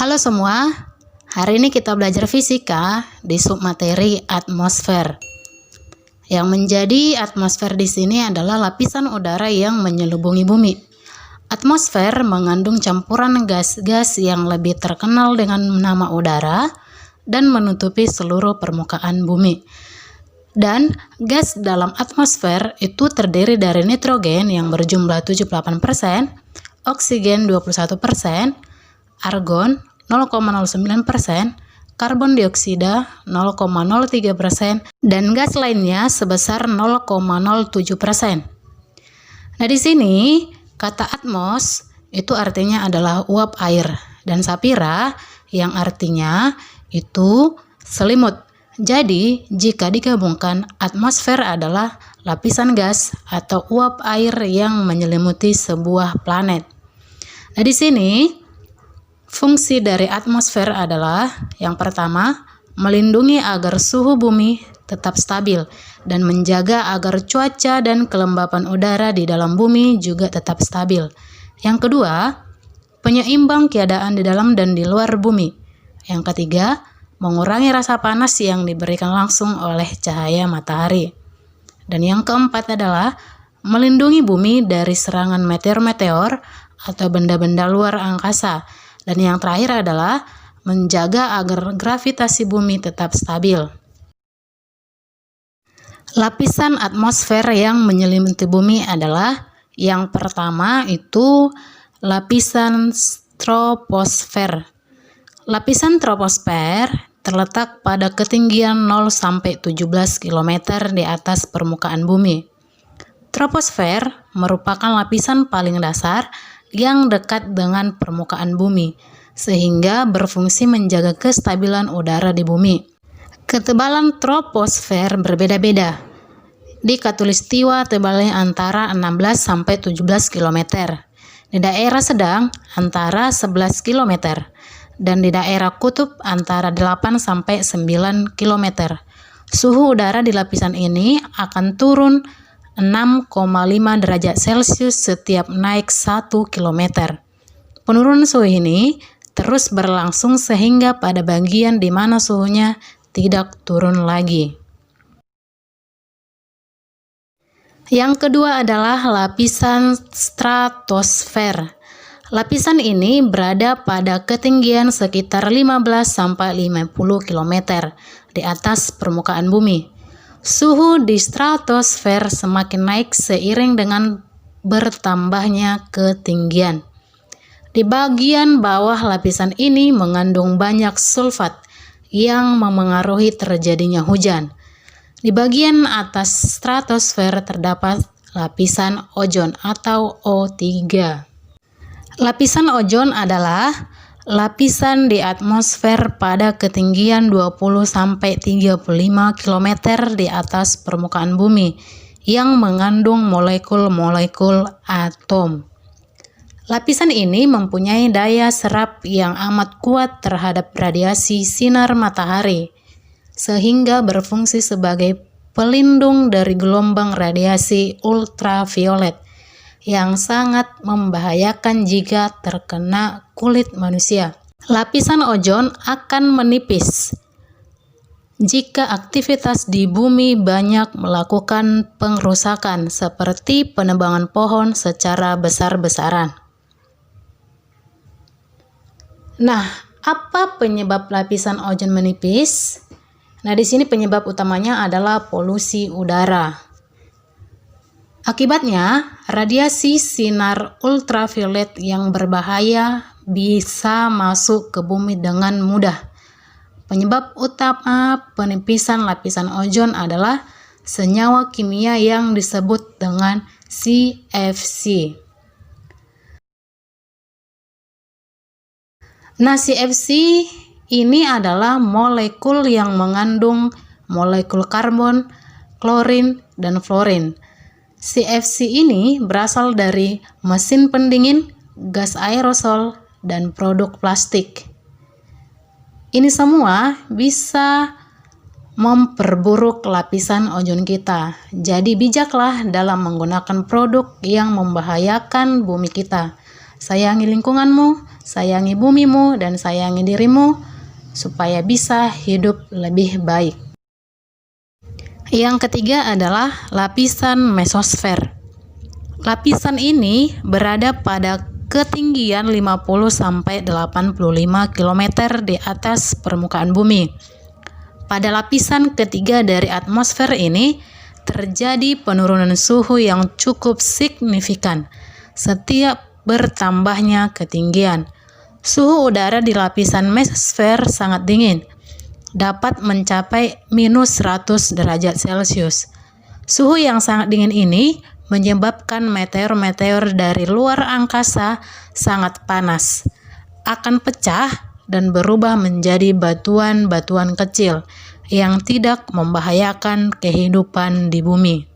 Halo semua, hari ini kita belajar fisika di submateri atmosfer. Yang menjadi atmosfer di sini adalah lapisan udara yang menyelubungi bumi. Atmosfer mengandung campuran gas-gas yang lebih terkenal dengan nama udara dan menutupi seluruh permukaan bumi. Dan gas dalam atmosfer itu terdiri dari nitrogen yang berjumlah 78%, oksigen 21%, argon 0,09%, karbon dioksida 0,03%, dan gas lainnya sebesar 0,07%. Nah, di sini kata atmos itu artinya adalah uap air, dan sapira yang artinya itu selimut. Jadi, jika digabungkan, atmosfer adalah lapisan gas atau uap air yang menyelimuti sebuah planet. Nah, di sini fungsi dari atmosfer adalah yang pertama, melindungi agar suhu bumi tetap stabil dan menjaga agar cuaca dan kelembapan udara di dalam bumi juga tetap stabil. Yang kedua, penyeimbang keadaan di dalam dan di luar bumi. Yang ketiga, mengurangi rasa panas yang diberikan langsung oleh cahaya matahari. Dan yang keempat adalah melindungi bumi dari serangan meteor-meteor atau benda-benda luar angkasa. Dan yang terakhir adalah menjaga agar gravitasi bumi tetap stabil. Lapisan atmosfer yang menyelimuti bumi adalah yang pertama itu lapisan troposfer. Lapisan troposfer terletak pada ketinggian 0 sampai 17 km di atas permukaan bumi. Troposfer merupakan lapisan paling dasar yang dekat dengan permukaan bumi, sehingga berfungsi menjaga kestabilan udara di bumi. Ketebalan troposfer berbeda-beda. Di khatulistiwa tebalnya antara 16 sampai 17 km. Di daerah sedang antara 11 km. Dan di daerah kutub antara 8 sampai 9 km. Suhu udara di lapisan ini akan turun 6,5 derajat Celcius setiap naik 1 km. Penurunan suhu ini terus berlangsung sehingga pada bagian di mana suhunya tidak turun lagi. Yang kedua adalah lapisan stratosfer. Lapisan ini berada pada ketinggian sekitar 15 sampai 50 km di atas permukaan bumi. Suhu di stratosfer semakin naik seiring dengan bertambahnya ketinggian. Di bagian bawah lapisan ini mengandung banyak sulfat yang memengaruhi terjadinya hujan. Di bagian atas stratosfer terdapat lapisan ozon atau O3. Lapisan ozon adalah lapisan di atmosfer pada ketinggian 20-35 km di atas permukaan bumi yang mengandung molekul-molekul atom. Lapisan ini mempunyai daya serap yang amat kuat terhadap radiasi sinar matahari, sehingga berfungsi sebagai pelindung dari gelombang radiasi ultraviolet yang sangat membahayakan jika terkena kulit manusia. Lapisan ozon akan menipis jika aktivitas di bumi banyak melakukan pengrusakan seperti penebangan pohon secara besar-besaran. Nah, apa penyebab lapisan ozon menipis? Nah, di sini penyebab utamanya adalah polusi udara. Akibatnya, radiasi sinar ultraviolet yang berbahaya bisa masuk ke bumi dengan mudah. Penyebab utama penipisan lapisan ozon adalah senyawa kimia yang disebut dengan CFC. Nah, CFC ini adalah molekul yang mengandung molekul karbon, klorin, dan fluorin. CFC ini berasal dari mesin pendingin, gas aerosol, dan produk plastik. Ini semua bisa memperburuk lapisan ozon kita. Jadi bijaklah dalam menggunakan produk yang membahayakan bumi kita. Sayangi lingkunganmu, sayangi bumimu, dan sayangi dirimu supaya bisa hidup lebih baik. Yang ketiga adalah lapisan mesosfer. Lapisan ini berada pada ketinggian 50-85 km di atas permukaan bumi. Pada lapisan ketiga dari atmosfer ini, terjadi penurunan suhu yang cukup signifikan setiap bertambahnya ketinggian. Suhu udara di lapisan mesosfer sangat dingin, dapat mencapai -100 derajat Celcius. Suhu yang sangat dingin ini menyebabkan meteor-meteor dari luar angkasa sangat panas, akan pecah dan berubah menjadi batuan-batuan kecil yang tidak membahayakan kehidupan di bumi.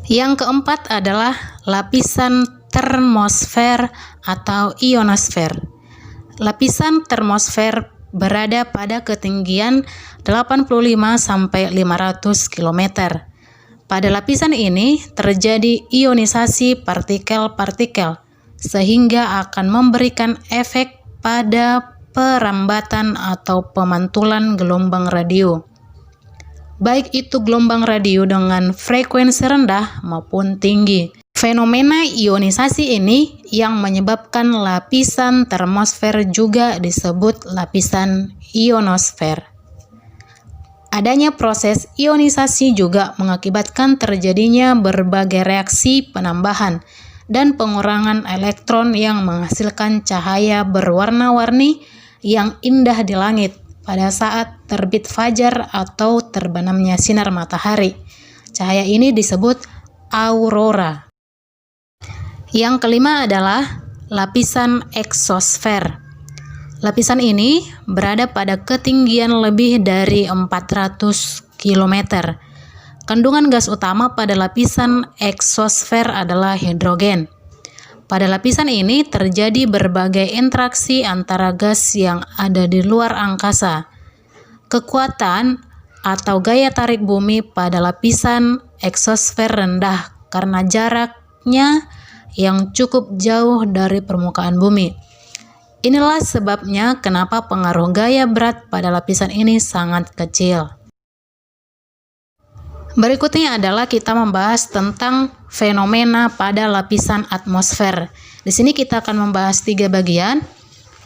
Yang keempat adalah lapisan termosfer atau ionosfer. Lapisan termosfer berada pada ketinggian 85-500 km. Pada lapisan ini terjadi ionisasi partikel-partikel sehingga akan memberikan efek pada perambatan atau pemantulan gelombang radio. Baik itu gelombang radio dengan frekuensi rendah maupun tinggi. Fenomena ionisasi ini yang menyebabkan lapisan termosfer juga disebut lapisan ionosfer. Adanya proses ionisasi juga mengakibatkan terjadinya berbagai reaksi penambahan dan pengurangan elektron yang menghasilkan cahaya berwarna-warni yang indah di langit pada saat terbit fajar atau terbenamnya sinar matahari. Cahaya ini disebut aurora. Yang kelima adalah lapisan eksosfer. Lapisan ini berada pada ketinggian lebih dari 400 km. Kandungan gas utama pada lapisan eksosfer adalah hidrogen. Pada lapisan ini terjadi berbagai interaksi antara gas yang ada di luar angkasa. Kekuatan atau gaya tarik bumi pada lapisan eksosfer rendah karena jaraknya yang cukup jauh dari permukaan bumi. Inilah sebabnya kenapa pengaruh gaya berat pada lapisan ini sangat kecil. Berikutnya adalah kita membahas tentang fenomena pada lapisan atmosfer. Di sini kita akan membahas 3 bagian,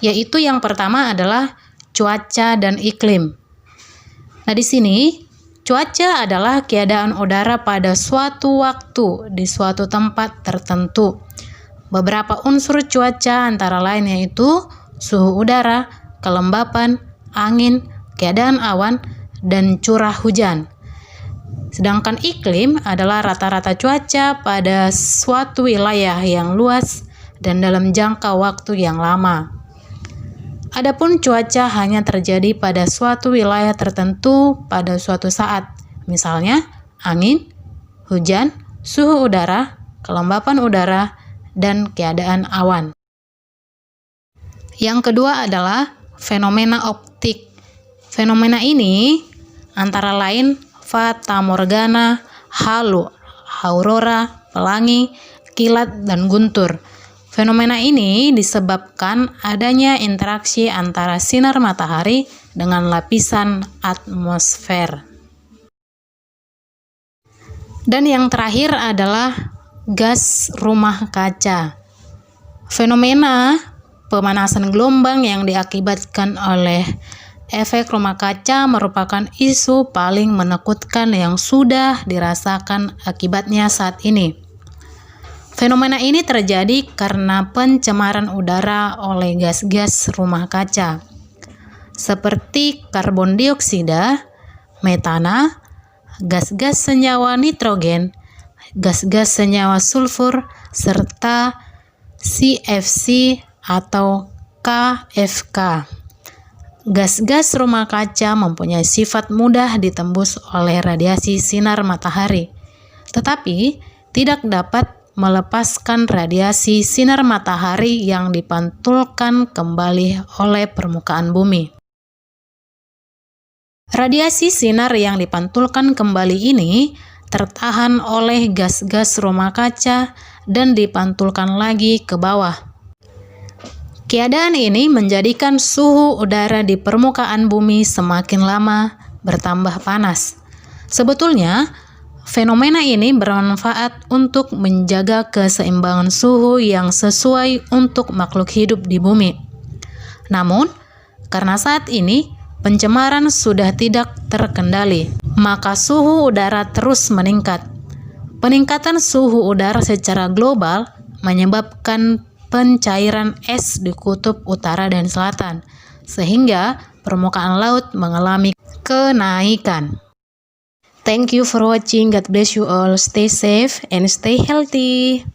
yaitu yang pertama adalah cuaca dan iklim. Nah, di sini cuaca adalah keadaan udara pada suatu waktu di suatu tempat tertentu. Beberapa unsur cuaca antara lain yaitu suhu udara, kelembapan, angin, keadaan awan, dan curah hujan. Sedangkan iklim adalah rata-rata cuaca pada suatu wilayah yang luas dan dalam jangka waktu yang lama. Adapun cuaca hanya terjadi pada suatu wilayah tertentu pada suatu saat, misalnya angin, hujan, suhu udara, kelembapan udara, dan keadaan awan. Yang kedua adalah fenomena optik. Fenomena ini antara lain fatamorgana, halo, aurora, pelangi, kilat, dan guntur. Fenomena ini disebabkan adanya interaksi antara sinar matahari dengan lapisan atmosfer. Dan yang terakhir adalah gas rumah kaca. Fenomena pemanasan gelombang yang diakibatkan oleh efek rumah kaca merupakan isu paling menakutkan yang sudah dirasakan akibatnya saat ini. Fenomena ini terjadi karena pencemaran udara oleh gas-gas rumah kaca, seperti karbon dioksida, metana, gas-gas senyawa nitrogen, gas-gas senyawa sulfur, serta CFC atau KFK. Gas-gas rumah kaca mempunyai sifat mudah ditembus oleh radiasi sinar matahari, tetapi tidak dapat melepaskan radiasi sinar matahari yang dipantulkan kembali oleh permukaan bumi. Radiasi sinar yang dipantulkan kembali ini tertahan oleh gas-gas rumah kaca dan dipantulkan lagi ke bawah. Keadaan ini menjadikan suhu udara di permukaan bumi semakin lama bertambah panas. Sebetulnya, fenomena ini bermanfaat untuk menjaga keseimbangan suhu yang sesuai untuk makhluk hidup di bumi. Namun, karena saat ini pencemaran sudah tidak terkendali, maka suhu udara terus meningkat. Peningkatan suhu udara secara global menyebabkan pencairan es di kutub utara dan selatan, sehingga permukaan laut mengalami kenaikan. Thank you for watching. God bless you all. Stay safe and stay healthy.